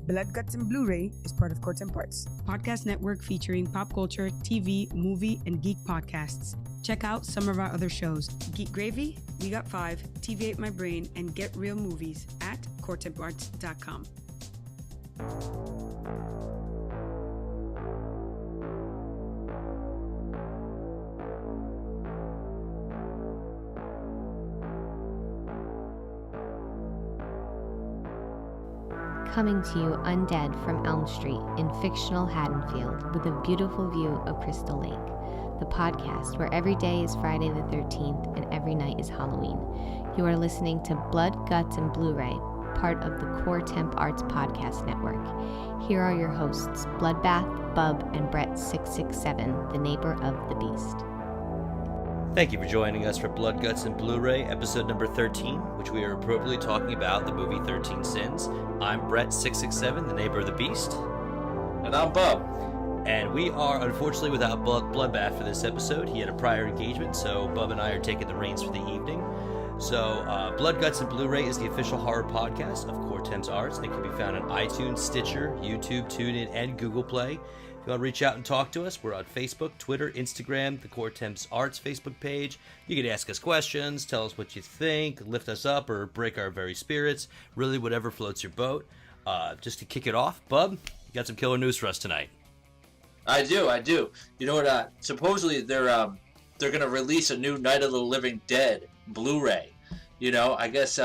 Blood, Guts, and Blu-ray is part of Court and Parts, podcast network featuring pop culture, TV, movie, and geek podcasts. Check out some of our other shows: Geek Gravy, We Got 5, TV Ate My Brain, and Get Real Movies at courtandparts.com. Coming to you undead from Elm Street in fictional Haddonfield with a beautiful view of Crystal Lake, the podcast where every day is Friday the 13th and every night is Halloween. You are listening to Blood, Guts, and Blu-ray, part of the Core Temp Arts Podcast Network. Here are your hosts, Bloodbath, Bub, and Brett 667, the neighbor of the beast. Thank you for joining us for Blood, Guts, and Blu-ray, episode number 13, which we are appropriately talking about the movie 13 Sins. I'm Brett 667, the neighbor of the beast. And I'm Bub. And we are unfortunately without Bloodbath for this episode. He had a prior engagement, so Bub and I are taking the reins for the evening. So, Blood, Guts, and Blu-ray is the official horror podcast of Core Temps Arts. It can be found on iTunes, Stitcher, YouTube, TuneIn, and Google Play. If you want to reach out and talk to us, we're on Facebook, Twitter, Instagram, the Core Temps Arts Facebook page. You can ask us questions, tell us what you think, lift us up, or break our very spirits. Really, whatever floats your boat. Just to kick it off, Bub, you got some killer news for us tonight. I do. You know what? Supposedly they're gonna release a new Night of the Living Dead Blu-ray. You know, I guess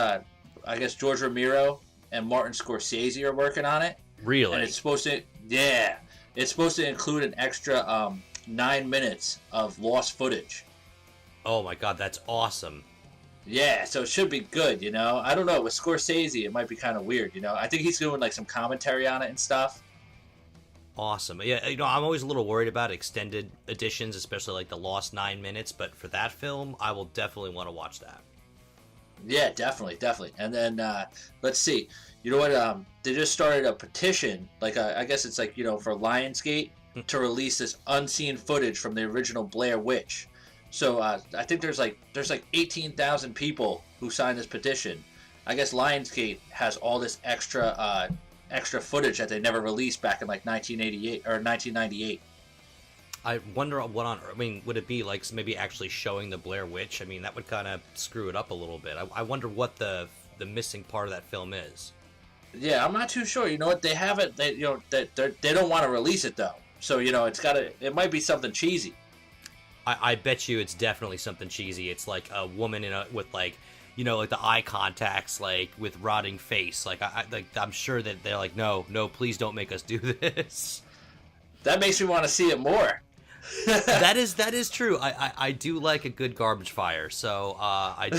George Romero and Martin Scorsese are working on it. Really? And it's supposed to include an extra 9 minutes of lost footage. Oh my God, that's awesome. Yeah, so it should be good, you know? I don't know, with Scorsese, it might be kind of weird, you know? I think he's doing, like, some commentary on it and stuff. Awesome. Yeah, you know, I'm always a little worried about extended editions, especially, like, the lost 9 minutes, but for that film, I will definitely want to watch that. Yeah, definitely. And then, let's see. You know what, they just started a petition, like, I guess it's like, you know, for Lionsgate, to release this unseen footage from the original Blair Witch. So, I think there's like 18,000 people who signed this petition. I guess Lionsgate has all this extra footage that they never released back in, like, 1988, or 1998. I wonder what on, I mean, would it be, like, maybe actually showing the Blair Witch? I mean, that would kind of screw it up a little bit. I wonder what the missing part of that film is. Yeah, I'm not too sure. You know what? They haven't. They don't want to release it though. So you know, it might be something cheesy. I bet you it's definitely something cheesy. It's like a woman with like, you know, like the eye contacts, like with rotting face. Like I'm sure that they're like, no, please don't make us do this. That makes me want to see it more. that is true. I do like a good garbage fire, so I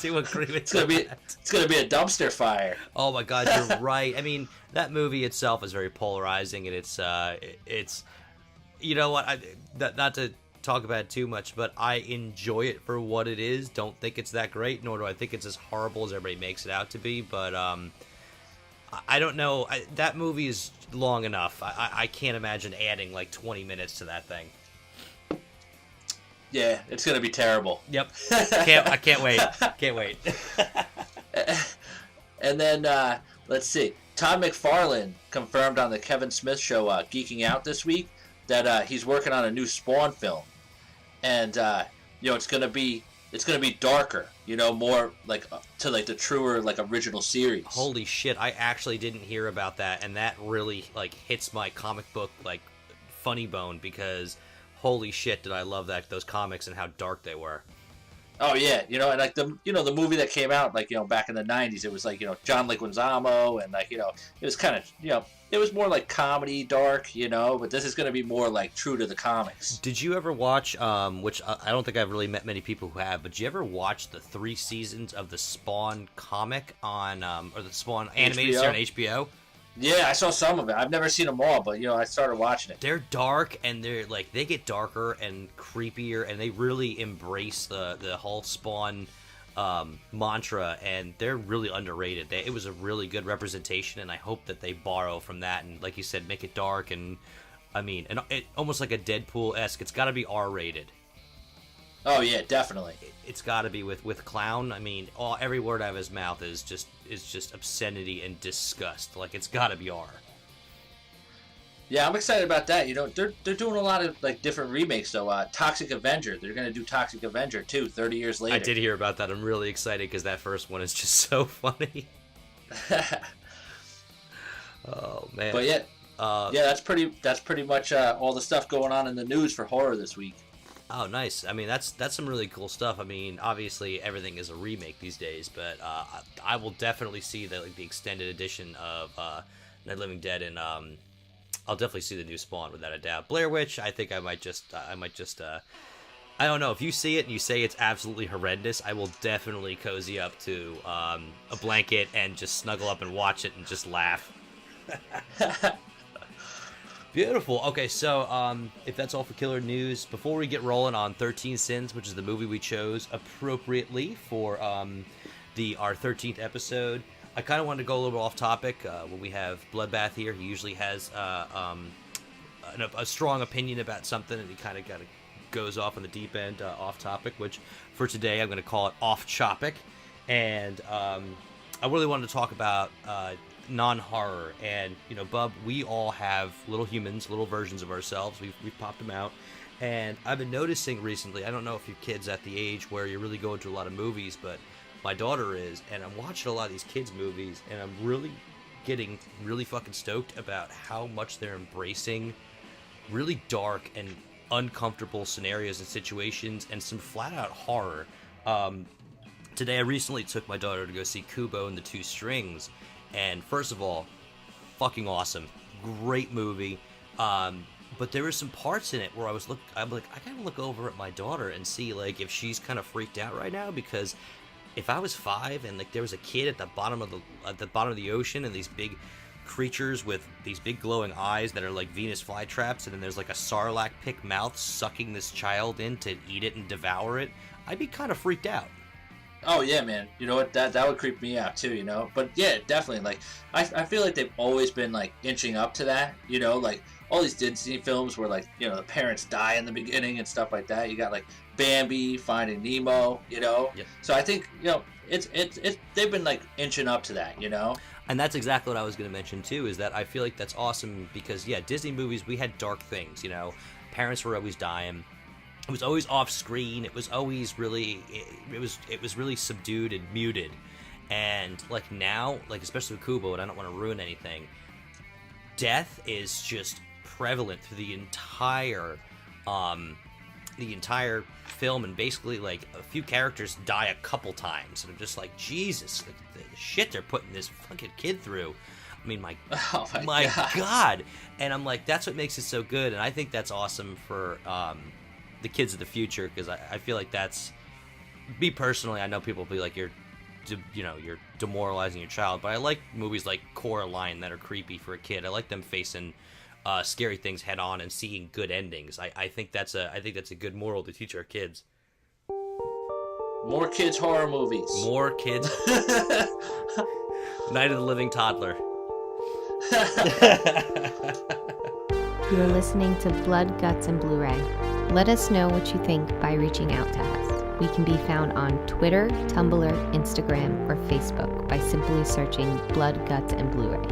do agree with it's gonna be a dumpster fire. Oh my God, you're right. I mean, that movie itself is very polarizing, and it's you know what, not to talk about it too much, but I enjoy it for what it is. Don't think it's that great, nor do I think it's as horrible as everybody makes it out to be. But I don't know. That movie is long enough. I can't imagine adding like 20 minutes to that thing. Yeah, it's gonna be terrible. Yep. I can't wait. Can't wait. And then let's see. Todd McFarlane confirmed on the Kevin Smith show, Geeking Out this week, that he's working on a new Spawn film, and you know, it's gonna be darker. You know, more like to like the truer like original series. Holy shit! I actually didn't hear about that, and that really like hits my comic book like funny bone, because holy shit, did I love those comics and how dark they were. Oh yeah, you know, and like the movie that came out like, you know, back in the 90s, it was like, you know, John Leguizamo, and like, you know, it was kind of, you know, it was more like comedy dark, you know, but this is going to be more like true to the comics. Did you ever watch, which I don't think I've really met many people who have, but did you ever watch the 3 seasons of the Spawn comic on, or the Spawn animated series on HBO? Yeah, I saw some of it. I've never seen them all, but, you know, I started watching it. They're dark, and they're, like, they get darker and creepier, and they really embrace the whole Spawn mantra, and they're really underrated. It was a really good representation, and I hope that they borrow from that, and, like you said, make it dark, and, I mean, and it, almost like a Deadpool-esque. It's got to be R-rated. Oh yeah, definitely. It's got to be with clown. I mean, every word out of his mouth is just obscenity and disgust. Like, it's got to be R. Yeah, I'm excited about that. You know, they're doing a lot of like different remakes. So, Toxic Avenger, they're gonna do Toxic Avenger too, 30 years later. I did hear about that. I'm really excited because that first one is just so funny. Oh man. But yeah, that's pretty much all the stuff going on in the news for horror this week. Oh, nice. I mean, that's some really cool stuff. I mean, obviously everything is a remake these days, but I will definitely see the extended edition of Night of the Living Dead, and I'll definitely see the new Spawn without a doubt. Blair Witch, I think I might just I don't know, if you see it and you say it's absolutely horrendous, I will definitely cozy up to a blanket and just snuggle up and watch it and just laugh. Beautiful. Okay, so if that's all for killer news, before we get rolling on 13 Sins, which is the movie we chose appropriately for our 13th episode, I kind of wanted to go a little bit off topic. When we have Bloodbath here, he usually has a strong opinion about something, and he kind of goes off on the deep end, off topic, which for today I'm going to call it off topic. And I really wanted to talk about non-horror. And, you know, Bub, we all have little humans, little versions of ourselves. We've popped them out. And I've been noticing recently, I don't know if your kid's at the age where you're really going to a lot of movies, but my daughter is, and I'm watching a lot of these kids' movies, and I'm really getting really fucking stoked about how much they're embracing really dark and uncomfortable scenarios and situations, and some flat-out horror. Today, I recently took my daughter to go see Kubo and the Two Strings, and first of all, fucking awesome. Great movie. But there were some parts in it where I'm like, I gotta look over at my daughter and see, like, if she's kind of freaked out right now, because if I was 5 and like there was a kid at the bottom of the ocean, and these big creatures with these big glowing eyes that are like Venus flytraps, and then there's like a sarlacc pit mouth sucking this child in to eat it and devour it, I'd be kind of freaked out. Oh yeah, man. You know what? That would creep me out too. You know. But yeah, definitely. Like, I feel like they've always been like inching up to that. You know, like all these Disney films where, like, you know, the parents die in the beginning and stuff like that. You got like Bambi, Finding Nemo. You know. Yep. So I think, you know, it's they've been like inching up to that. You know. And that's exactly what I was going to mention too. Is that I feel like that's awesome because, yeah, Disney movies, we had dark things. You know, parents were always dying. It was always off screen. It was always really, it was really subdued and muted. And like now, like especially with Kubo, and I don't want to ruin anything, death is just prevalent through the entire film, and basically like a few characters die a couple times, and I'm just like, Jesus, like, the shit they're putting this fucking kid through. I mean, my God. And I'm like, that's what makes it so good, and I think that's awesome for the kids of the future, because I feel like that's, me personally, I know people will be like, you're demoralizing your child, but I like movies like Coraline that are creepy for a kid. I like them facing scary things head on and seeing good endings. I think that's a good moral to teach our kids. More kids horror movies. More kids. Night of the Living Toddler. You're listening to Blood, Guts, and Blu-ray. Let us know what you think by reaching out to us. We can be found on Twitter, Tumblr, Instagram, or Facebook by simply searching Blood, Guts, and Blu-ray.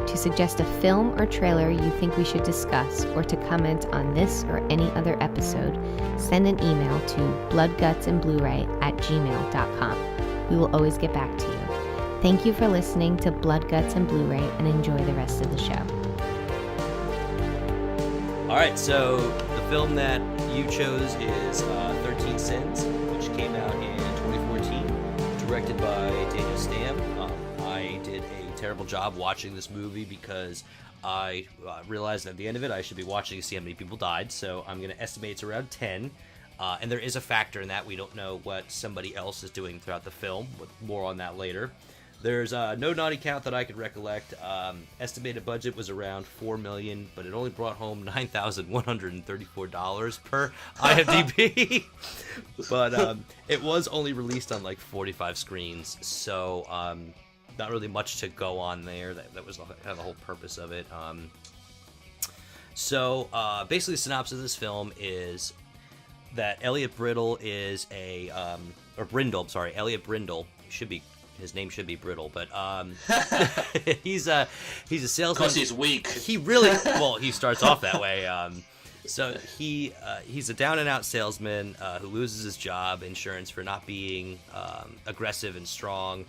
To suggest a film or trailer you think we should discuss, or to comment on this or any other episode, send an email to bloodgutsandbluray@gmail.com. We will always get back to you. Thank you for listening to Blood, Guts, and Blu-ray, and enjoy the rest of the show. All right, so the film that you chose is 13 Sins, which came out in 2014, directed by Daniel Stam. I did a terrible job watching this movie because I realized at the end of it I should be watching to see how many people died, so I'm going to estimate it's around 10. And there is a factor in that. We don't know what somebody else is doing throughout the film, with more on that later. There's no naughty count that I could recollect. Estimated budget was around $4 million, but it only brought home $9,134 per IMDb. But it was only released on like 45 screens, so not really much to go on there. That was kind of the whole purpose of it. So basically, the synopsis of this film is that Elliot Brittle is or Brindle, sorry, Elliot Brindle his name should be Brittle, but he's a salesman. Because he's weak. He really, well, he starts off that way. So he's a down and out salesman who loses his job insurance for not being aggressive and strong.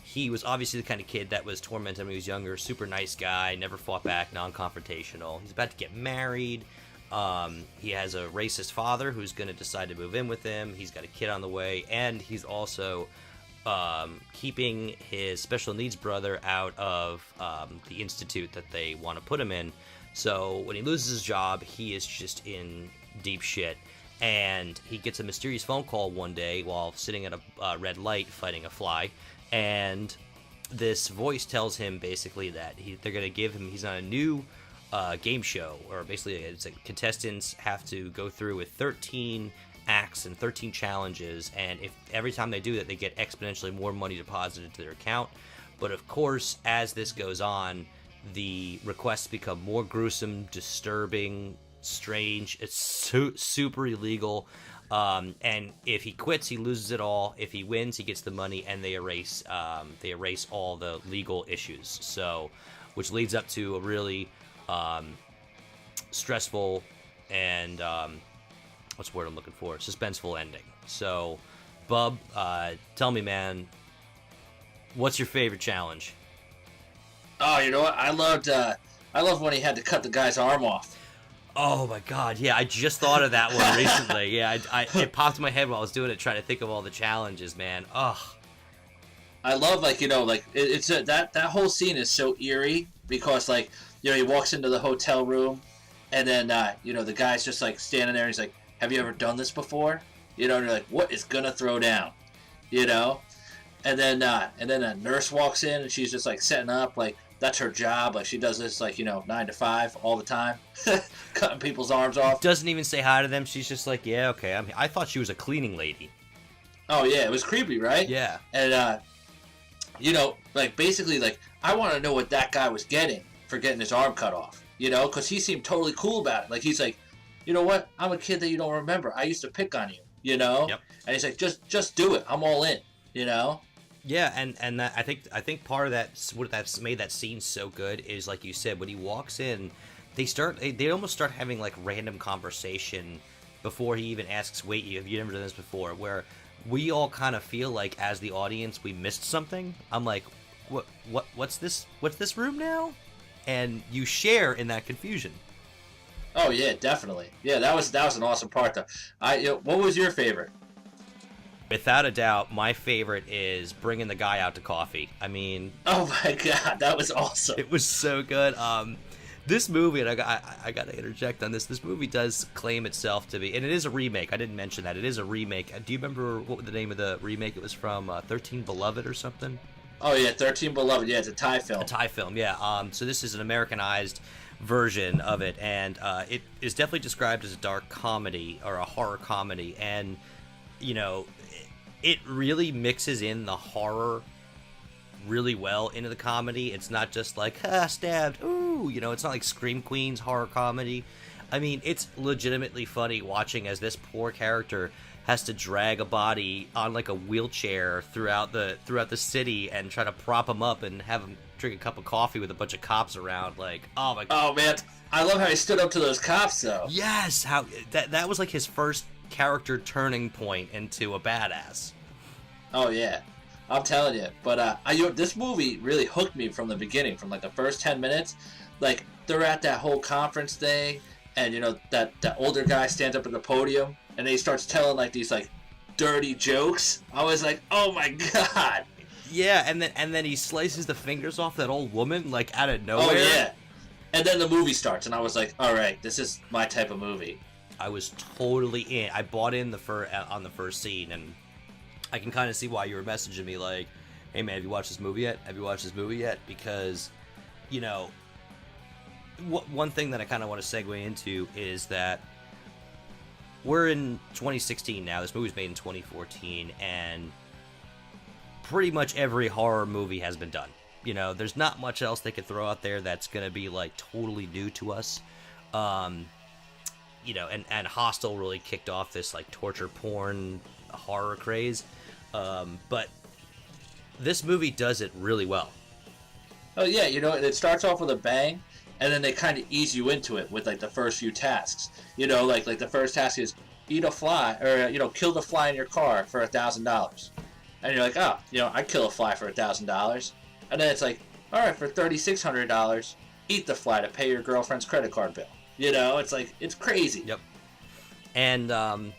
He was obviously the kind of kid that was tormented when he was younger. Super nice guy, never fought back, non-confrontational. He's about to get married. He has a racist father who's going to decide to move in with him. He's got a kid on the way, and he's also keeping his special needs brother out of the institute that they want to put him in. So when he loses his job, he is just in deep shit. And he gets a mysterious phone call one day while sitting at a red light fighting a fly. And this voice tells him basically that they're going to give him, he's on a new game show, or basically it's like contestants have to go through with 13 acts and 13 challenges, and if every time they do that, they get exponentially more money deposited into their account. But of course, as this goes on, the requests become more gruesome, disturbing, strange. It's super illegal. And if he quits, he loses it all. If he wins, he gets the money, and they erase all the legal issues. So, which leads up to a really stressful and what's the word I'm looking for? Suspenseful ending. So, Bub, tell me, man, what's your favorite challenge? Oh, you know what? I loved when he had to cut the guy's arm off. Oh my God, yeah, I just thought of that one recently. Yeah, it popped in my head while I was doing it, trying to think of all the challenges, man. Ugh. I love, that whole scene is so eerie because, he walks into the hotel room, and then, the guy's just, standing there, and he's like, have you ever done this before? And you're like, what is gonna throw down? And then a nurse walks in, and she's just, setting up, that's her job. She does this, 9 to 5 all the time, cutting people's arms off. Doesn't even say hi to them. She's just like, yeah, okay. I thought she was a cleaning lady. Oh, yeah, it was creepy, right? Yeah. And, basically, I want to know what that guy was getting for getting his arm cut off, because he seemed totally cool about it. He's like, you know what? I'm a kid that you don't remember. I used to pick on you, Yep. And he's like, just do it. I'm all in, Yeah, and that, I think part of that's made that scene so good is, like you said, when he walks in, they almost start having random conversation before he even asks, wait, have you never done this before? Where we all kind of feel like, as the audience, we missed something. I'm like, what's this room now? And you share in that confusion. Oh yeah, definitely. Yeah, that was an awesome part though. What was your favorite? Without a doubt, my favorite is bringing the guy out to coffee. I mean, oh my God, that was awesome. It was so good. This movie, and I got to interject on this. This movie does claim itself to be, and it is a remake. I didn't mention that it is a remake. Do you remember what the name of the remake? It was from 13 Beloved or something. Oh yeah, 13 Beloved. Yeah, it's a Thai film. A Thai film, yeah. So this is an Americanized version of it, and it is definitely described as a dark comedy or a horror comedy, and it really mixes in the horror really well into the comedy. It's not just stabbed, ooh, it's not like Scream Queen's horror comedy. I mean, it's legitimately funny watching as this poor character has to drag a body on a wheelchair throughout the city and try to prop him up and have him drink a cup of coffee with a bunch of cops around. Oh my God. Oh man, I love how he stood up to those cops though. Yes, how that was his first character turning point into a badass. Oh yeah, I'm telling you. But this movie really hooked me from the beginning, from the first 10 minutes. They're at that whole conference thing, and that older guy stands up at the podium, and then he starts telling these dirty jokes. I was like, oh my God. Yeah, and then he slices the fingers off that old woman out of nowhere. Oh yeah. And then the movie starts, and I was like, all right, this is my type of movie. I was totally in. I bought in on the first scene, and I can kind of see why you were messaging me hey man, have you watched this movie yet? Because, one thing that I kind of want to segue into is that we're in 2016 now. This movie's made in 2014, and pretty much every horror movie has been done. There's not much else they could throw out there that's going to be totally new to us. and Hostel really kicked off this like torture porn horror craze. But this movie does it really well. Oh yeah, it starts off with a bang, and then they kind of ease you into it with like the first few tasks. Like the first task is eat a fly, or kill the fly in your car for $1,000, and you're like, oh, I'd kill a fly for $1,000, and then it's like, all right, for $3,600, eat the fly to pay your girlfriend's credit card bill. It's like, it's crazy. Yep. And the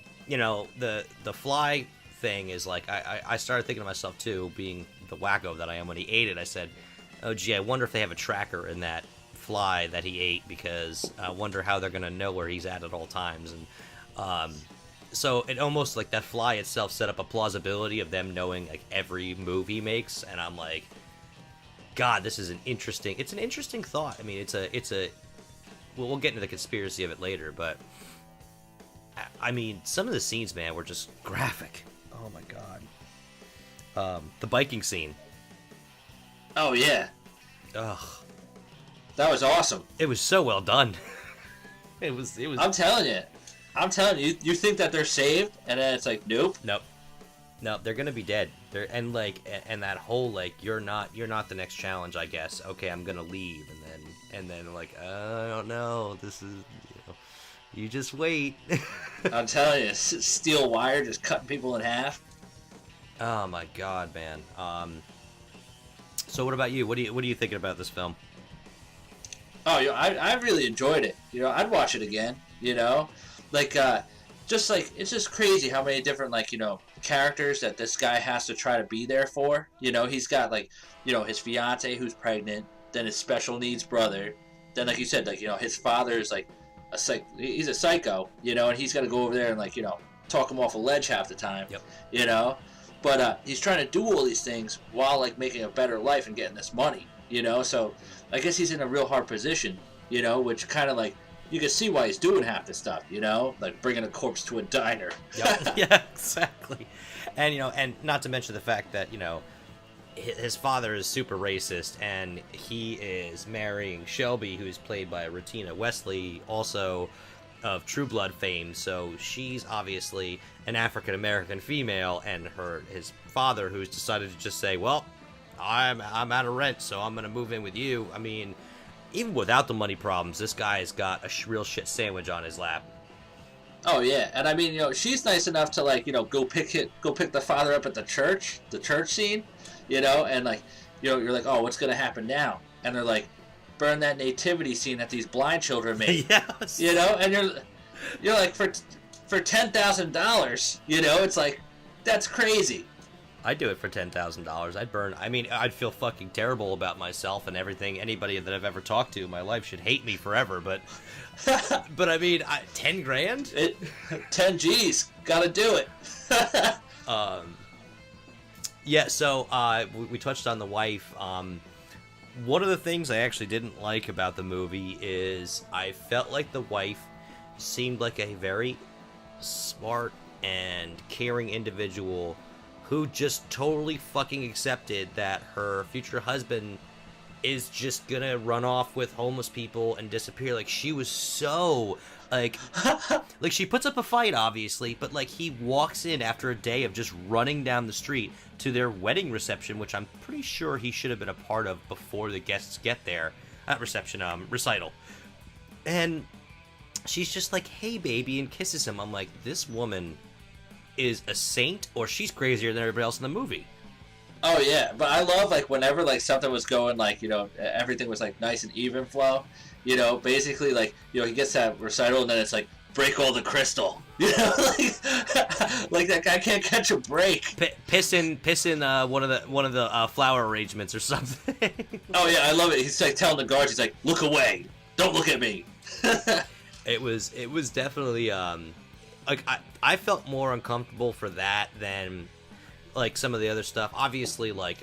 fly thing is like, I started thinking to myself too, being the wacko that I am when he ate it. I said, oh gee, I wonder if they have a tracker in that fly that he ate, because I wonder how they're gonna know where he's at all times. And so it almost like that fly itself set up a plausibility of them knowing like every move he makes, and I'm like, God, this is an interesting thought. I mean, it's a we'll get into the conspiracy of it later, but I mean, some of the scenes, man, were just graphic. Oh my God. The biking scene. Oh yeah. Ugh. That was awesome. It was so well done. It was. I'm telling you, you think that they're saved, and then it's like, nope. No, they're gonna be dead. And that whole like, you're not the next challenge, I guess. Okay, I'm gonna leave, and then like, I don't know. This is, you just wait. I'm telling you, steel wire just cutting people in half. Oh my God, man. So what about you? What are you thinking about this film? Oh, I really enjoyed it. I'd watch it again. Like, just like, it's just crazy how many different like characters that this guy has to try to be there for. He's got like his fiance who's pregnant, then his special needs brother, then like you said, like his father is like he's a psycho, and he's got to go over there and like talk him off a ledge half the time. Yep. But he's trying to do all these things while like making a better life and getting this money. So I guess he's in a real hard position, which kind of like, you can see why he's doing half this stuff, like bringing a corpse to a diner. Yep. Yeah, exactly. And and not to mention the fact that his father is super racist, and he is marrying Shelby, who's played by Rutina Wesley, also of True Blood fame. So she's obviously an African American female, and his father, who's decided to just say, well, I'm out of rent, so I'm gonna move in with you. I mean, even without the money problems, this guy's got a real shit sandwich on his lap. Oh yeah, and I mean, she's nice enough to like, go pick the father up at the church scene, and like, you're like, oh, what's gonna happen now? And they're like, burn that nativity scene that these blind children made. Yes. And you're like, for $10,000, it's like, that's crazy. I'd do it for $10,000. I'd burn. I mean, I'd feel fucking terrible about myself and everything. Anybody that I've ever talked to in my life should hate me forever. But, I mean, 10 grand? 10 G's. Gotta do it. Yeah. So we touched on the wife. One of the things I actually didn't like about the movie is I felt like the wife seemed like a very smart and caring individual who just totally fucking accepted that her future husband is just gonna run off with homeless people and disappear. Like, she was so, like, like, she puts up a fight, obviously, but, like, he walks in after a day of just running down the street to their wedding reception, which I'm pretty sure he should have been a part of before the guests get there. Not reception, recital. And she's just like, hey, baby, and kisses him. I'm like, this woman is a saint, or she's crazier than everybody else in the movie. Oh yeah, but I love like whenever like something was going like everything was like nice and even flow, basically like he gets that recital and then it's like break all the crystal, like that guy can't catch a break. Piss in one of the flower arrangements or something. Oh yeah, I love it. He's like telling the guards, he's like, look away, don't look at me. It was definitely like I felt more uncomfortable for that than like some of the other stuff. Obviously, like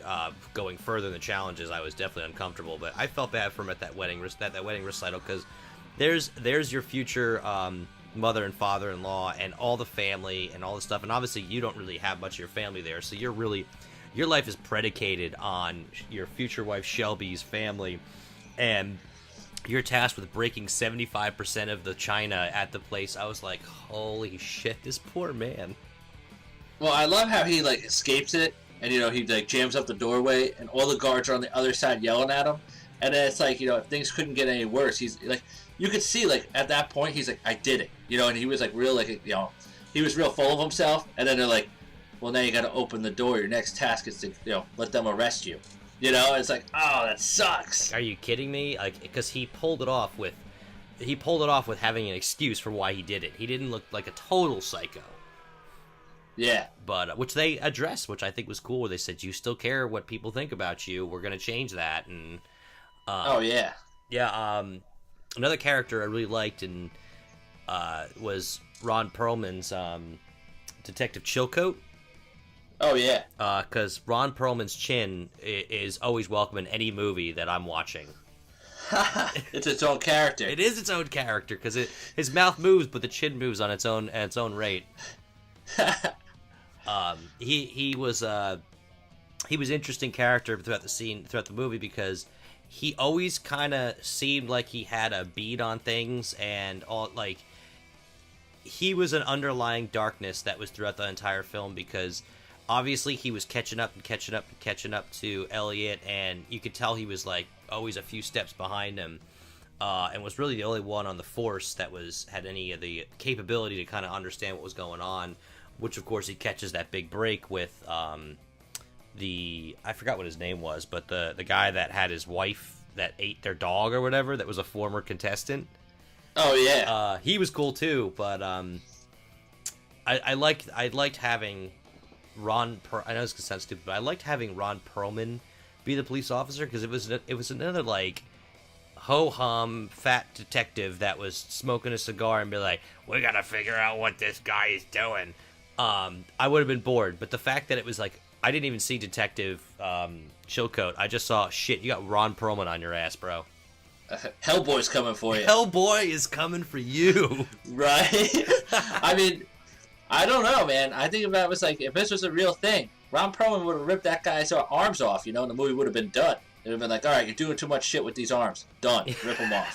going further in the challenges, I was definitely uncomfortable. But I felt bad for him at that wedding recital, because there's your future mother and father-in-law and all the family and all the stuff. And obviously, you don't really have much of your family there, so your life is predicated on your future wife Shelby's family. And you're tasked with breaking 75% of the china at the place. I was like, holy shit, this poor man. Well, I love how he like escapes it, and he like jams up the doorway, and all the guards are on the other side yelling at him. And then it's like, if things couldn't get any worse, he's like, you could see like at that point he's like, I did it, and he was like real like he was real full of himself. And then they're like, well, now you got to open the door. Your next task is to let them arrest you. It's like, oh, that sucks. Are you kidding me? Like, because he pulled it off with having an excuse for why he did it. He didn't look like a total psycho. Yeah. But which they addressed, which I think was cool. Where they said, you still care what people think about you. We're gonna change that. And oh yeah. Yeah. Another character I really liked and was Ron Perlman's Detective Chilcote. Oh, yeah. Because Ron Perlman's chin is always welcome in any movie that I'm watching. It's its own character. It is its own character, because his mouth moves, but the chin moves on its own rate. He was interesting character throughout the movie, because he always kind of seemed like he had a bead on things, and all like he was an underlying darkness that was throughout the entire film, because obviously he was catching up to Elliot, and you could tell he was like always a few steps behind him, and was really the only one on the force that had any of the capability to kind of understand what was going on. Which of course he catches that big break with I forgot what his name was, but the guy that had his wife that ate their dog or whatever, that was a former contestant. Oh yeah. He was cool too, but I liked having Ron. I know this can sound stupid, but I liked having Ron Perlman be the police officer, because it was another like ho-hum fat detective that was smoking a cigar and be like, we gotta figure out what this guy is doing. I would have been bored, but the fact that it was like, I didn't even see Detective Chilcote. I just saw, shit, you got Ron Perlman on your ass, bro. Hellboy's coming for you. Hellboy is coming for you. Right? I mean, I don't know, man. I think about it was like, if this was a real thing, Ron Perlman would have ripped that guy's arms off, and the movie would have been done. It would have been like, all right, you're doing too much shit with these arms. Done. Rip them off.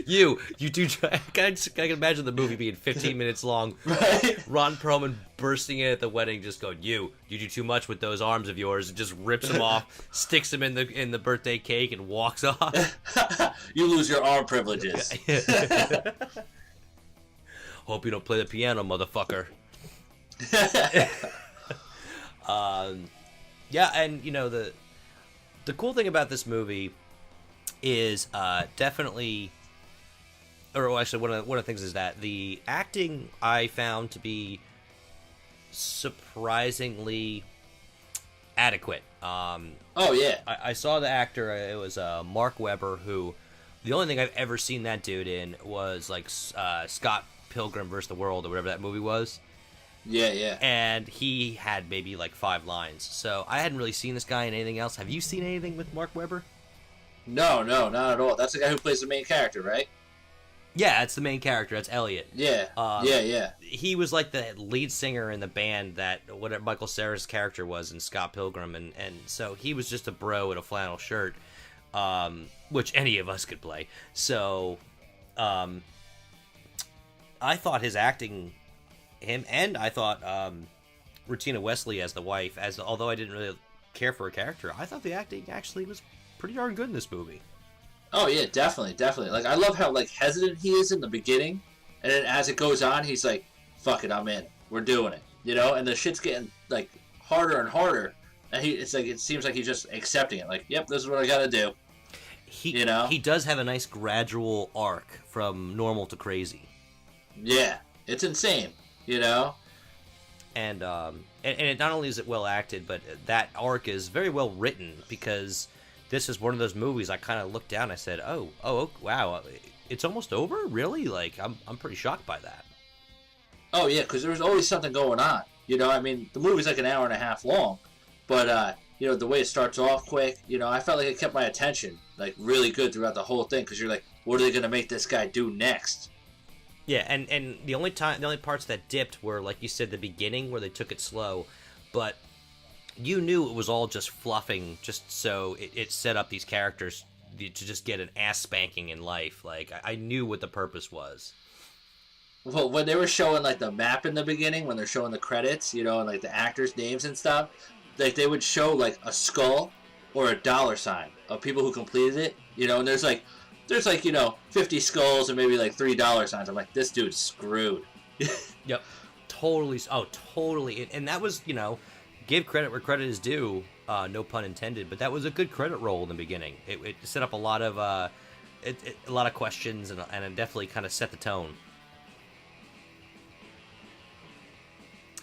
You do. I can imagine the movie being 15 minutes long. Right? Ron Perlman bursting in at the wedding, just going, you do too much with those arms of yours, and just rips them off, sticks them in the birthday cake, and walks off. You lose your arm privileges. Hope you don't play the piano, motherfucker. Yeah, and the cool thing about this movie is definitely, or actually one of the things is that the acting I found to be surprisingly adequate. Oh yeah, I saw the actor. It was Mark Webber, who the only thing I've ever seen that dude in was like Scott Pilgrim vs. the World or whatever that movie was. Yeah. And he had maybe like 5 lines. So I hadn't really seen this guy in anything else. Have you seen anything with Mark Webber? No, not at all. That's the guy who plays the main character, right? Yeah, it's the main character. That's Elliot. Yeah. Yeah. He was like the lead singer in the band that whatever Michael Cera's character was in Scott Pilgrim, and so he was just a bro in a flannel shirt, which any of us could play. So, I thought his acting, I thought Rutina Wesley as the wife, although I didn't really care for her character, I thought the acting actually was pretty darn good in this movie. Oh yeah, definitely. Like, I love how like hesitant he is in the beginning, and then as it goes on, he's like, "Fuck it, I'm in. We're doing it." And the shit's getting like harder and harder, and it seems like he's just accepting it. Like, yep, this is what I gotta do. He does have a nice gradual arc from normal to crazy. Yeah, it's insane. And it not only is it well acted, but that arc is very well written, because this is one of those movies I kind of looked down and I said, oh, wow, it's almost over? Really? Like, I'm pretty shocked by that. Oh, yeah, because there was always something going on. I mean, the movie's like an hour and a half long, but, the way it starts off quick, I felt like it kept my attention, like, really good throughout the whole thing, because you're like, what are they going to make this guy do next? Yeah, and the only parts that dipped were, like you said, the beginning, where they took it slow, but you knew it was all just fluffing, just so it set up these characters to just get an ass spanking in life. Like, I knew what the purpose was. Well, when they were showing like the map in the beginning, when they're showing the credits, you know, and like the actors' names and stuff, like they would show like a skull or a $sign of people who completed it, you know, and there's like you know 50 skulls and maybe like $3 signs. I'm like, this dude's screwed. Yep, totally. Oh, totally. And that was, you know, give credit where credit is due. No pun intended, but that was a good credit roll in the beginning. It set up a lot of a lot of questions and it definitely kind of set the tone.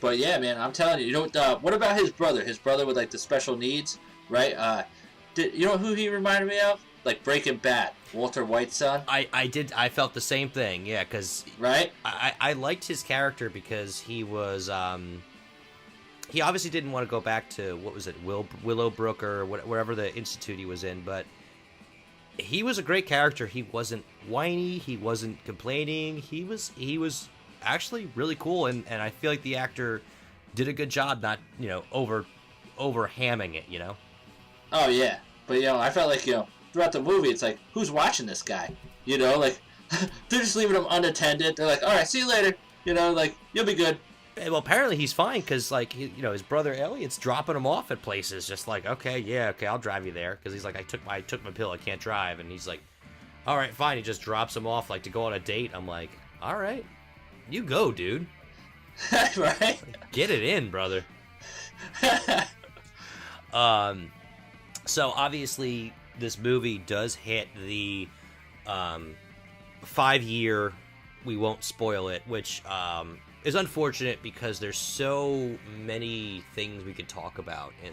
But yeah, man, I'm telling you, you know what about his brother? His brother with like the special needs, right? You know who he reminded me of? Like Breaking Bad, Walter White's son. I did. I felt the same thing. Yeah, because right. I liked his character because he was he obviously didn't want to go back to what was it, Willowbrook or wherever the institute he was in, but he was a great character. He wasn't whiny. He wasn't complaining. He was actually really cool, and I feel like the actor did a good job, not, you know, over hamming it, you know. Oh yeah, but you know, I felt like, you know, throughout the movie, it's like, who's watching this guy? You know, like they're just leaving him unattended. They're like, all right, see you later. You know, like you'll be good. Well, apparently he's fine because, like, you know, his brother Elliot's dropping him off at places, just like, okay, I'll drive you there, because he's like, I took my pill, I can't drive, and he's like, all right, fine. He just drops him off, like, to go on a date. I'm like, all right. You go, dude. Right? Like, get it in, brother. So obviously this movie does hit the 5-year, we won't spoil it, which is unfortunate because there's so many things we could talk about in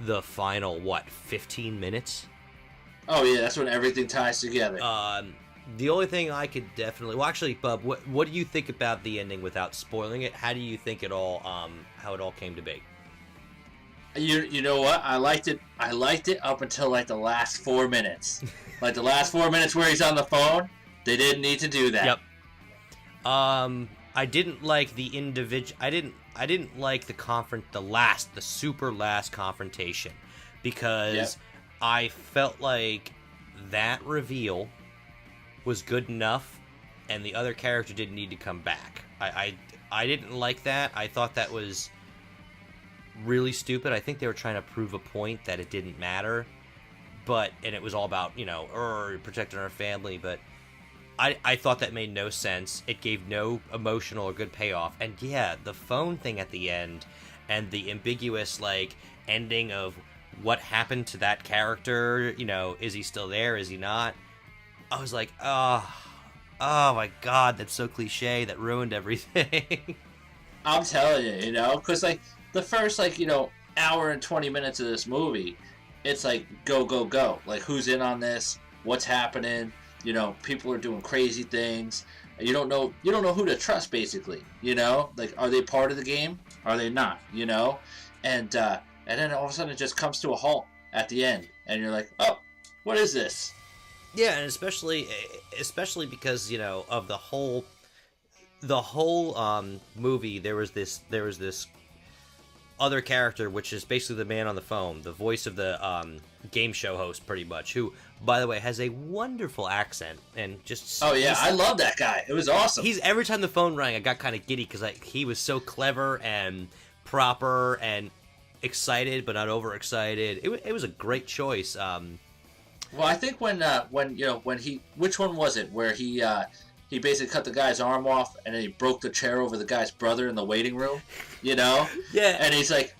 the final 15 minutes. Oh yeah, that's when everything ties together. The only thing I could definitely... Well, actually, Bub, what do you think about the ending without spoiling it? How do you think it all, how it all came to be? You know what? I liked it up until, like, the last 4 minutes. Like, the last 4 minutes where he's on the phone, they didn't need to do that. Yep. I didn't like the individual... I didn't like the super last confrontation. Because I felt like that reveal was good enough, and the other character didn't need to come back. I didn't like that. I thought that was really stupid. I think they were trying to prove a point that it didn't matter, and it was all about, you know, protecting our family, but I thought that made no sense. It gave no emotional or good payoff, and yeah, the phone thing at the end, and the ambiguous, like, ending of what happened to that character, you know, is he still there, is he not? I was like, oh my God, that's so cliche. That ruined everything. I'm telling you, you know, because, like, the first, like, you know, hour and 20 minutes of this movie, it's like, go, go, go. Like, who's in on this? What's happening? You know, people are doing crazy things. You don't know who to trust, basically, you know? Like, are they part of the game? Are they not, you know? And then all of a sudden it just comes to a halt at the end. And you're like, oh, what is this? Yeah, and especially because, you know, of the whole movie, there was this other character, which is basically the man on the phone, the voice of the game show host, pretty much, who, by the way, has a wonderful accent and just... Oh yeah, I love that guy. It was awesome. Every time the phone rang, I got kind of giddy because he was so clever and proper and excited, but not overexcited. It was a great choice. Well, I think when which one was it where he basically cut the guy's arm off and then he broke the chair over the guy's brother in the waiting room, you know? Yeah. And he's like,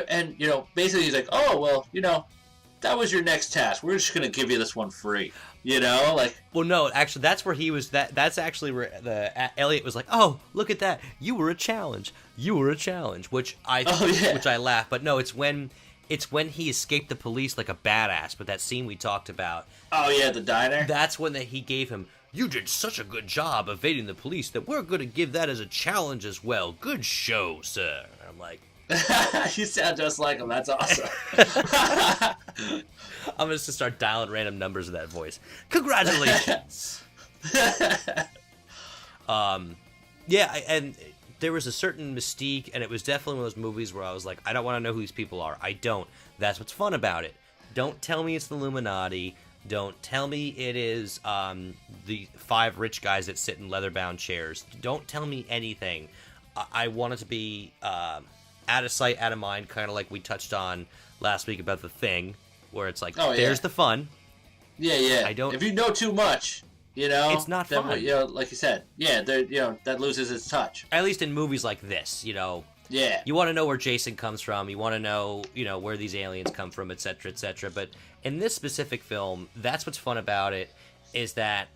and you know, basically he's like, oh well, you know, that was your next task. We're just gonna give you this one free, you know? Like, well, no, actually, that's where he was. That's actually where Elliot was like, oh, look at that, you were a challenge, which I laugh. But no, it's when he escaped the police like a badass, but that scene we talked about. Oh, yeah, the diner? That's when he gave him, you did such a good job evading the police that we're going to give that as a challenge as well. Good show, sir. And I'm like... You sound just like him. That's awesome. I'm going to start dialing random numbers of that voice. Congratulations! Yeah, and... There was a certain mystique, and it was definitely one of those movies where I was like, I don't want to know who these people are. I don't. That's what's fun about it. Don't tell me it's the Illuminati. Don't tell me it is the 5 rich guys that sit in leather-bound chairs. Don't tell me anything. I want it to be out of sight, out of mind, kind of like we touched on last week about The Thing, where it's like, there's the fun. Yeah. If you know too much, it's not then, fun. Like you said, that loses its touch. At least in movies like this, Yeah. You want to know where Jason comes from. You want to know, where these aliens come from, etc., etc. But in this specific film, that's what's fun about it, is that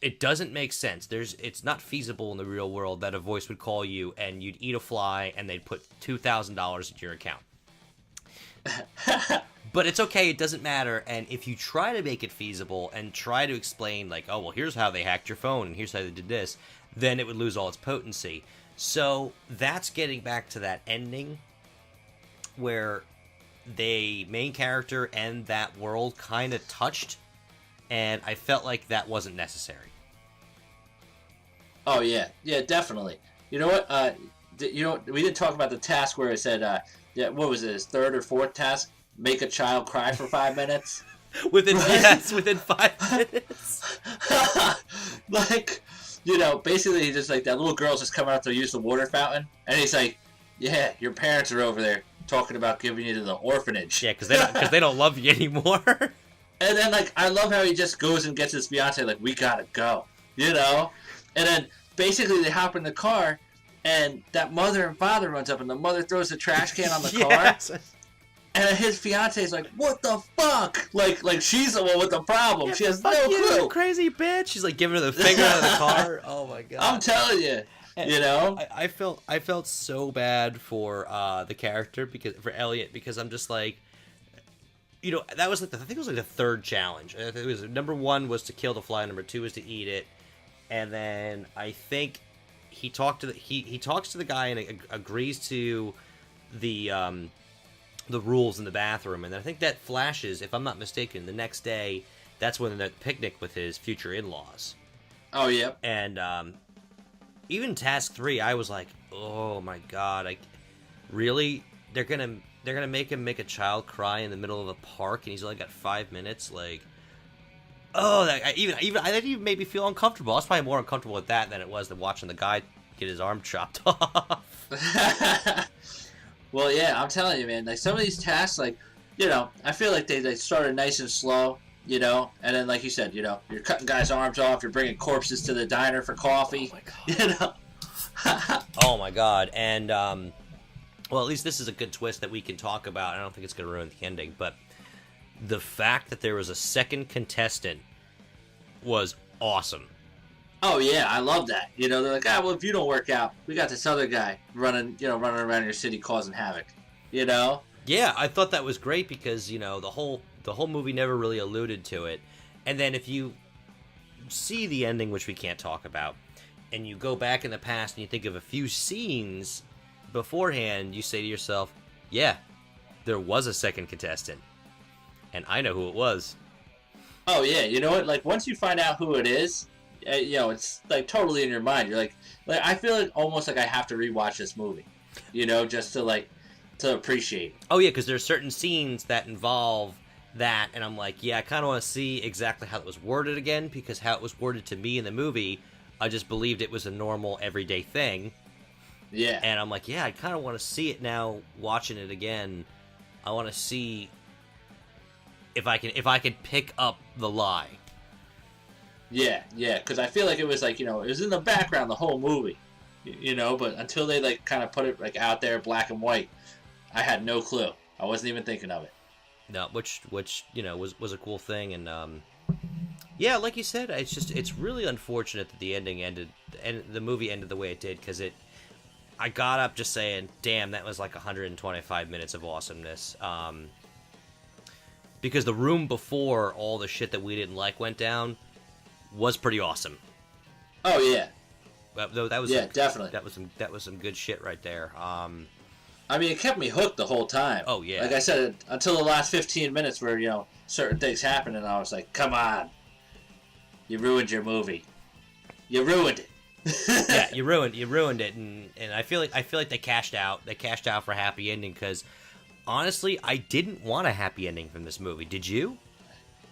it doesn't make sense. It's not feasible in the real world that a voice would call you and you'd eat a fly and they'd put $2,000 into your account. But it's okay, it doesn't matter. And if you try to make it feasible and try to explain, like, oh, well, here's how they hacked your phone and here's how they did this, then it would lose all its potency. So that's getting back to that ending where the main character and that world kind of touched, and I felt like that wasn't necessary. Oh, yeah, definitely. You know what? We didn't talk about the task where it said, what was it, his 3rd or 4th task? Make a child cry for 5 minutes? within 5 minutes. Like, basically he's just like, that little girl's just coming out to use the water fountain, and he's like, yeah, your parents are over there talking about giving you to the orphanage. Yeah, because they don't love you anymore. And then, like, I love how he just goes and gets his fiance, like, we gotta go, And then, basically, they hop in the car, and that mother and father runs up, and the mother throws the trash can on the car. And his fiance is like, what the fuck? Like she's the one with the problem. Yeah, she has no clue. You crazy bitch. She's like giving her the finger out of the car. Oh, my God. I'm telling you. I felt so bad for the character, for Elliot, because I'm just like, that was like I think it was like the 3rd challenge. It was number 1 was to kill the fly, number 2 was to eat it, and then I think he talks to the guy and agrees to the rules in the bathroom, and I think that flashes, if I'm not mistaken, the next day. That's when they're at the picnic with his future in-laws. Oh yeah. And even task 3, I was like, oh my God, really? They're gonna make him make a child cry in the middle of a park, and he's only got 5 minutes. Like, oh, that even made me feel uncomfortable. I was probably more uncomfortable with that than it was than watching the guy get his arm chopped off. Well, yeah, I'm telling you, man. Like, some of these tasks, like, I feel like they started nice and slow, and then, like you said, you're cutting guys' arms off, you're bringing corpses to the diner for coffee. Oh my God. Oh my God. And well, at least this is a good twist that we can talk about. I don't think it's going to ruin the ending, but the fact that there was a second contestant was awesome. Oh yeah, I love that. They're like, well, if you don't work out, we got this other guy running around your city causing havoc. Yeah, I thought that was great because the whole movie never really alluded to it, and then if you see the ending, which we can't talk about, and you go back in the past and you think of a few scenes beforehand, you say to yourself, yeah, there was a second contestant, and I know who it was. Oh yeah, you know what? Like, once you find out who it is, it's like totally in your mind. You're like I feel like almost like I have to rewatch this movie, just to appreciate. Oh yeah, because there's certain scenes that involve that, and I'm like, yeah, I kind of want to see exactly how it was worded again, because how it was worded to me in the movie, I just believed it was a normal everyday thing. Yeah. And I'm like, yeah, I kind of want to see it now. Watching it again, I want to see if I can pick up the lie. Yeah, because I feel like it was like, it was in the background the whole movie, but until they like kind of put it like out there black and white, I had no clue. I wasn't even thinking of it. No, which was a cool thing, and yeah, like you said, it's really unfortunate that the ending ended and the movie ended the way it did, because I got up just saying, damn, that was like 125 minutes of awesomeness. Because the room before all the shit that we didn't like went down was pretty awesome. Oh yeah. That was definitely. That was some good shit right there. I mean, it kept me hooked the whole time. Oh yeah. Like I said, until the last 15 minutes where certain things happened, and I was like, come on, you ruined your movie. You ruined it. Yeah, you ruined it, and I feel like they cashed out. They cashed out for a happy ending, because honestly, I didn't want a happy ending from this movie. Did you?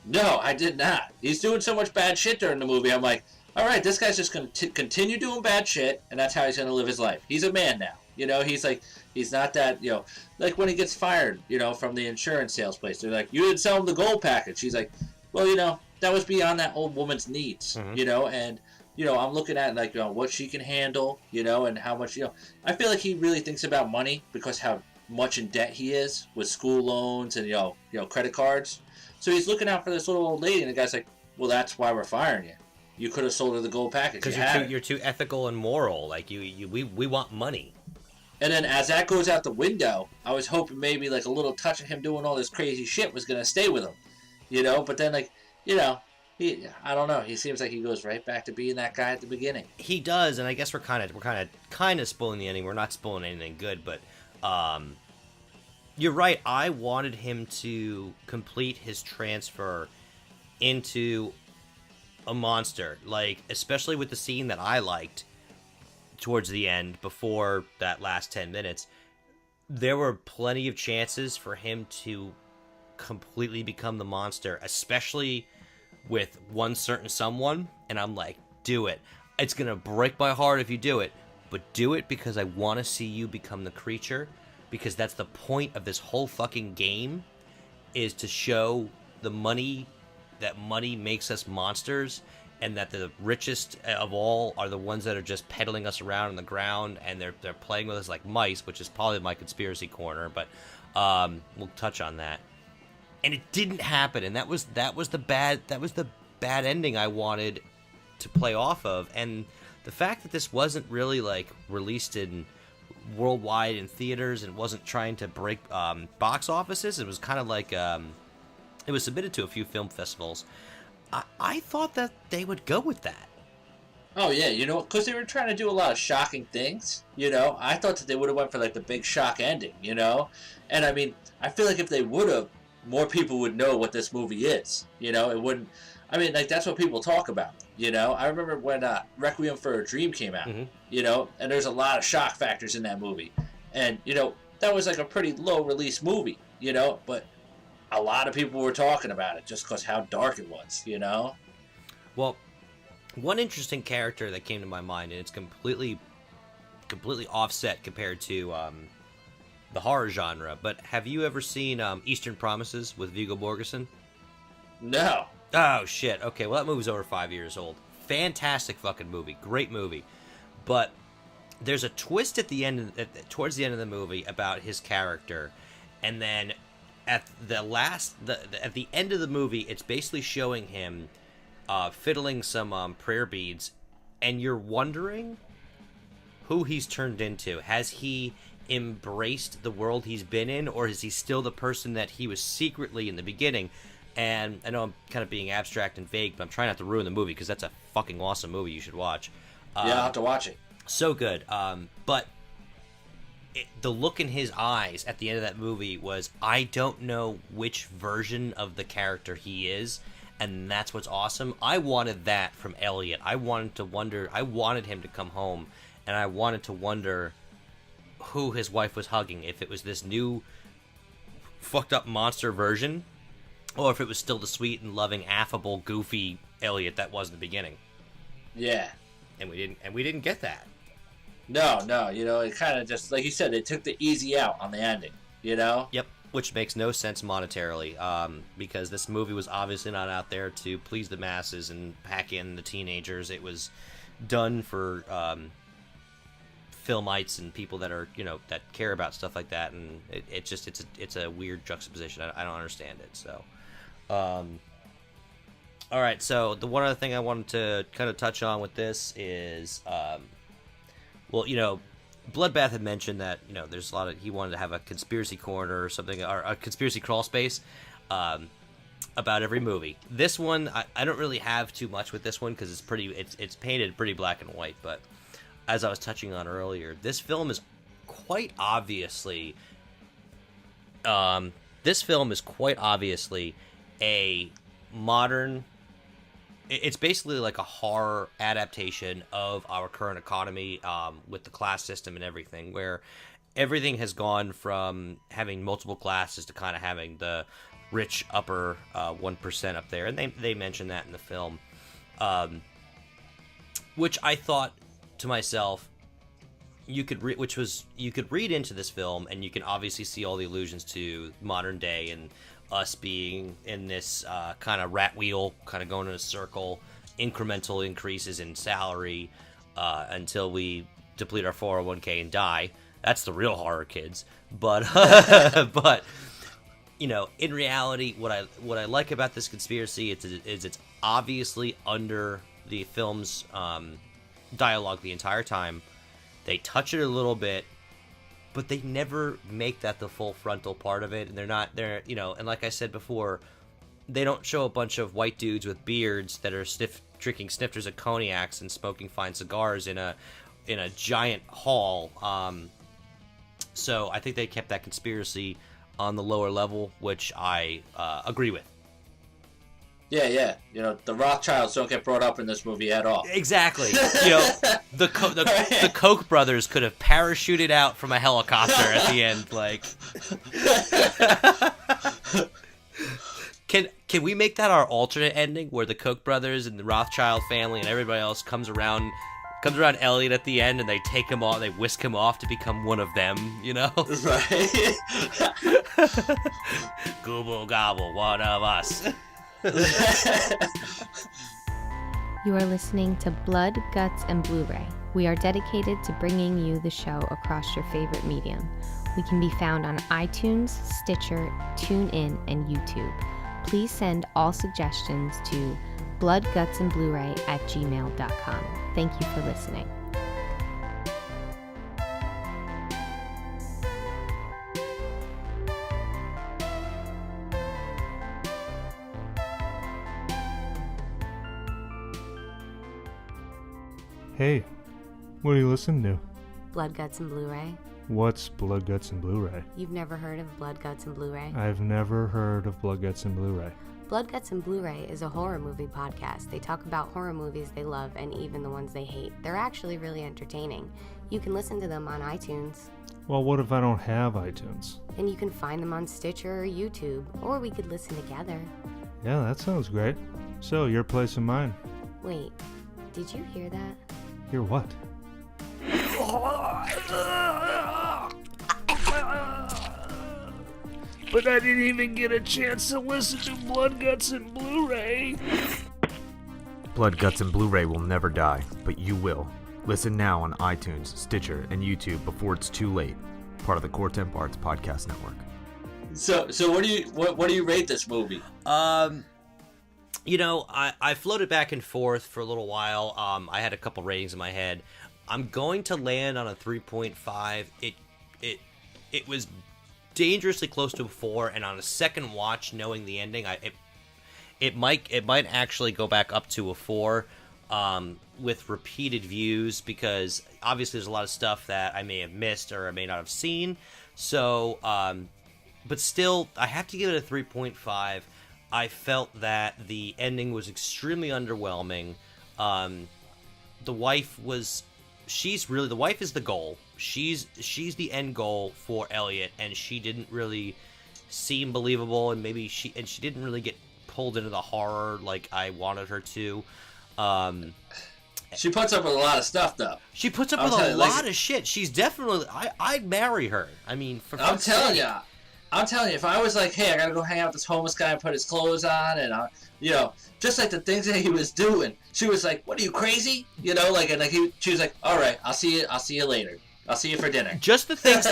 No, I did not. He's doing so much bad shit during the movie. I'm like, all right, this guy's just going to continue doing bad shit, and that's how he's going to live his life. He's a man now. You know, he's like, he's not that, you know, like when he gets fired, you know, from the insurance sales place. They're like, you didn't sell him the gold package. He's like, well, you know, that was beyond that old woman's needs, you know, and, you know, I'm looking at, like, you know, what she can handle, you know, and how much, you know, I feel like he really thinks about money because how much in debt he is with school loans and, you know, credit cards. So he's looking out for this little old lady, and the guy's like, well, that's why we're firing you. You could have sold her the gold package. Because you're too ethical and moral. Like, we want money. And then as that goes out the window, I was hoping maybe, like, a little touch of him doing all this crazy shit was going to stay with him. You know? But then, like, you know, I don't know. He seems like he goes right back to being that guy at the beginning. He does, and I guess we're kind of spoiling the ending. We're not spoiling anything good, but you're right. I wanted him to complete his transfer into a monster, like, especially with the scene that I liked towards the end before that last 10 minutes. There were plenty of chances for him to completely become the monster, especially with one certain someone, and I'm like, do it. It's gonna break my heart if you do it, but do it because I want to see you become the creature, because that's the point of this whole fucking game, is to show the money, that money makes us monsters, and that the richest of all are the ones that are just peddling us around on the ground, and they're playing with us like mice, which is probably my conspiracy corner, but we'll touch on that. And it didn't happen, and that was the bad ending I wanted to play off of. And the fact that this wasn't really, like, released in worldwide in theaters and wasn't trying to break box offices, it was kind of like it was submitted to a few film festivals. I thought that they would go with that. Oh yeah, you know, because they were trying to do a lot of shocking things, you know. I thought that they would have went for, like, the big shock ending, you know. And I mean, I feel like if they would have, more people would know what this movie is, you know. It wouldn't, I mean, like, that's what people talk about, you know. I remember when Requiem for a Dream came out, you know, and there's a lot of shock factors in that movie, and, you know, that was like a pretty low release movie, you know, but a lot of people were talking about it just because how dark it was, you know. Well, one interesting character that came to my mind, and it's completely offset compared to the horror genre, but have you ever seen Eastern Promises with Viggo Mortensen? No. Oh, shit. Okay, well, that movie's over 5 years old. Fantastic fucking movie. Great movie. But there's a twist at the end, towards the end of the movie, about his character, and then at the end of the movie, it's basically showing him fiddling some prayer beads, and you're wondering who he's turned into. Has he embraced the world he's been in, or is he still the person that he was secretly in the beginning? And I know I'm kind of being abstract and vague, but I'm trying not to ruin the movie because that's a fucking awesome movie you should watch. Yeah, I'll have to watch it. So good. But the look in his eyes at the end of that movie was, I don't know which version of the character he is, and that's what's awesome. I wanted that from Elliot. I wanted him to come home, and I wanted to wonder who his wife was hugging, if it was this new fucked up monster version, or if it was still the sweet and loving, affable, goofy Elliot that was in the beginning. Yeah. And we didn't get that. No, you know, it kind of just, like you said, they took the easy out on the ending, you know? Yep, which makes no sense monetarily, because this movie was obviously not out there to please the masses and pack in the teenagers. It was done for filmites and people that are, you know, that care about stuff like that, and it's a weird juxtaposition. I don't understand it. So, all right. So the one other thing I wanted to kind of touch on with this is, well, you know, Bloodbath had mentioned that, you know, there's a lot of, he wanted to have a conspiracy corner or something, or a conspiracy crawl space about every movie. This one, I don't really have too much with this one because it's painted pretty black and white, but as I was touching on earlier, this film is quite obviously a modern, it's basically like a horror adaptation of our current economy, with the class system and everything, where everything has gone from having multiple classes to kind of having the rich upper 1% up there, and they mentioned that in the film, which I thought to myself, you could read into this film, and you can obviously see all the allusions to modern day and us being in this kind of rat wheel, kind of going in a circle, incremental increases in salary until we deplete our 401k and die. That's the real horror, kids. But but in reality, what I like about this conspiracy is it's obviously under the film's dialogue the entire time. They touch it a little bit, but they never make that the full frontal part of it. And and like I said before, they don't show a bunch of white dudes with beards that are drinking snifters of cognacs and smoking fine cigars in a giant hall. So I think they kept that conspiracy on the lower level, which I agree with. Yeah. The Rothschilds don't get brought up in this movie at all. Exactly. The Koch brothers could have parachuted out from a helicopter at the end. Like, can we make that our alternate ending, where the Koch brothers and the Rothschild family and everybody else comes around Elliot at the end, and they take him off, they whisk him off to become one of them, Right. Gobble gobble, one of us. You are listening to Blood, Guts, and Blu-ray. We are dedicated to bringing you the show across your favorite medium. We can be found on iTunes, Stitcher, TuneIn, and YouTube. Please send all suggestions to bloodgutsandbluray@gmail.com. Thank you for listening. Hey, what are you listening to? Blood, Guts, and Blu-ray. What's Blood, Guts, and Blu-ray? You've never heard of Blood, Guts, and Blu-ray? I've never heard of Blood, Guts, and Blu-ray. Blood, Guts, and Blu-ray is a horror movie podcast. They talk about horror movies they love and even the ones they hate. They're actually really entertaining. You can listen to them on iTunes. Well, what if I don't have iTunes? Then you can find them on Stitcher or YouTube, or we could listen together. Yeah, that sounds great. So, your place and mine. Wait, did you hear that? Hear what? But I didn't even get a chance to listen to Blood, Guts, and Blu-ray. Blood, Guts, and Blu-ray will never die, but you will. Listen now on iTunes, Stitcher, and YouTube before it's too late. Part of the Core 10 Parts Podcast Network. So what do you rate this movie? I floated back and forth for a little while. I had a couple ratings in my head. I'm going to land on a 3.5. It was dangerously close to a 4, and on a second watch, knowing the ending, it might actually go back up to a 4 with repeated views, because obviously there's a lot of stuff that I may have missed or I may not have seen. So, but still, I have to give it a 3.5. I felt that the ending was extremely underwhelming. The wife is the goal. She's the end goal for Elliot, and she didn't really seem believable, and she didn't really get pulled into the horror like I wanted her to. She puts up with a lot of stuff, though. She puts up with a lot of shit. She's definitely. I'd marry her. I mean, I'm telling you, if I was like, hey, I gotta go hang out with this homeless guy and put his clothes on, and just like the things that he was doing, she was like, "What are you, crazy?" She was like, "All right, I'll see you later. I'll see you for dinner." Just the things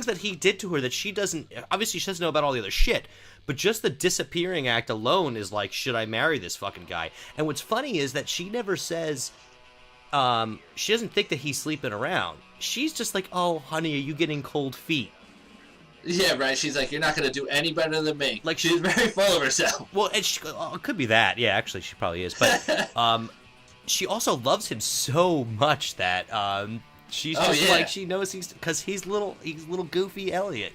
that he did to her that she doesn't know about all the other shit, but just the disappearing act alone is like, should I marry this fucking guy? And what's funny is that she never says, she doesn't think that he's sleeping around. She's just like, "Oh, honey, are you getting cold feet?" Yeah, right. She's like, "You're not going to do any better than me." Like, she's very full of herself. Well, and it could be that. Yeah, actually, she probably is. But she also loves him so much that she's just like, she knows because he's little goofy Elliot,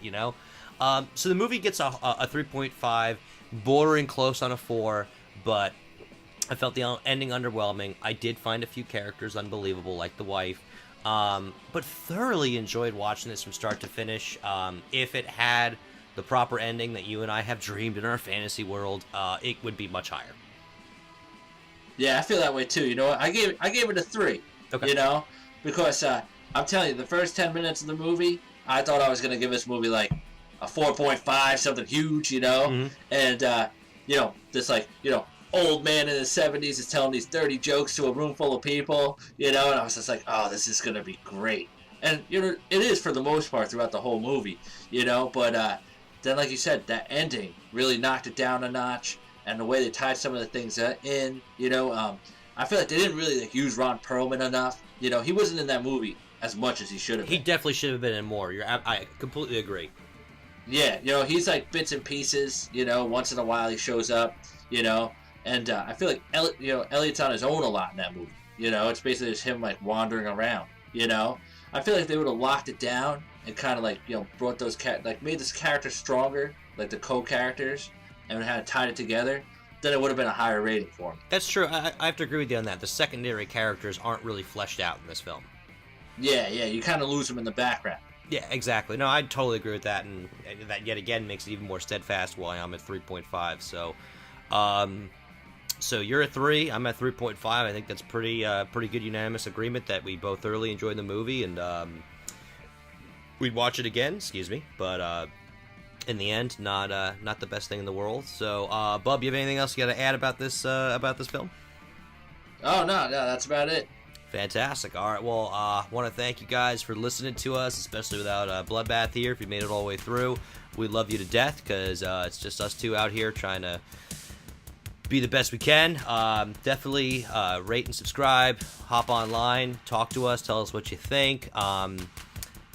So the movie gets a 3.5, bordering close on a 4, but I felt the ending underwhelming. I did find a few characters unbelievable, like the wife. but thoroughly enjoyed watching this from start to finish. If it had the proper ending that you and I have dreamed in our fantasy world, it would be much higher. Yeah, I feel that way too. You know what? I gave it a 3. Okay. You know, because I'm telling you, the first 10 minutes of the movie, I thought I was gonna give this movie like a 4.5, something huge. You know, and you know, this like old man in his 70s is telling these dirty jokes to a room full of people. You know, and I was just like, oh, this is gonna be great. And you know, it is for the most part throughout the whole movie. You know, but then like you said, that ending really knocked it down a notch. And the way they tied some of the things in, you know, I feel like they didn't really like use Ron Perlman enough. You know, he wasn't in that movie as much as he should have been. He definitely should have been in more. I completely agree. Yeah, you know, he's like bits and pieces. You know, once in a while he shows up. You know, and I feel like Elliot's on his own a lot in that movie. You know, it's basically just him like wandering around. You know, I feel like if they would have locked it down and kind of like brought those made this character stronger, like the co-characters. And had tied it together, then it would have been a higher rating for him. That's true. I have to agree with you on that. The secondary characters aren't really fleshed out in this film. Yeah, you kind of lose them in the background. Yeah, exactly. No, I totally agree with that, and that yet again makes it even more steadfast why I'm at 3.5. So you're at 3, I'm at 3.5. I think that's pretty good unanimous agreement that we both thoroughly enjoyed the movie, and we'd watch it again. Excuse me, but. In the end, not the best thing in the world. So, Bub, you have anything else you got to add about this film? Oh no, that's about it. Fantastic. All right, well, I want to thank you guys for listening to us, especially without Bloodbath here. If you made it all the way through, we love you to death because it's just us two out here trying to be the best we can. Definitely rate and subscribe, hop online, talk to us, tell us what you think,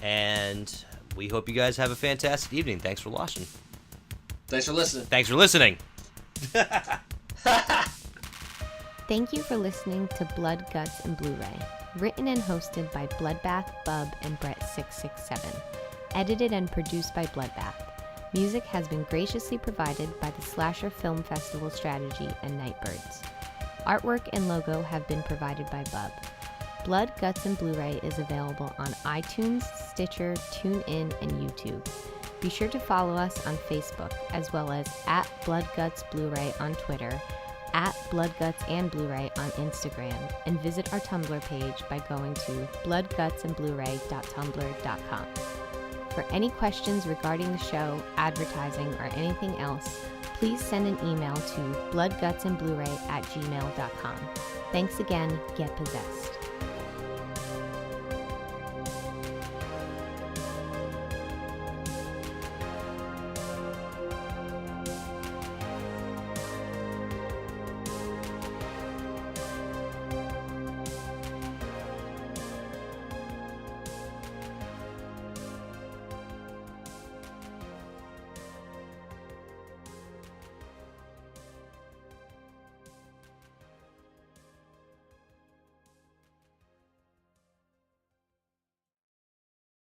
and we hope you guys have a fantastic evening. Thanks for watching. Thanks for listening. Thanks for listening. Thank you for listening to Blood, Guts, and Blu-ray. Written and hosted by Bloodbath, Bub, and Brett 667. Edited and produced by Bloodbath. Music has been graciously provided by the Slasher Film Festival Strategy and Nightbirds. Artwork and logo have been provided by Bub. Blood, Guts, and Blu-ray is available on iTunes, Stitcher, TuneIn, and YouTube. Be sure to follow us on Facebook, as well as @BloodGutsBluray on Twitter, @BloodGutsandBluray on Instagram, and visit our Tumblr page by going to bloodgutsandbluray.tumblr.com. For any questions regarding the show, advertising, or anything else, please send an email to bloodgutsandbluray@gmail.com. Thanks again, get possessed.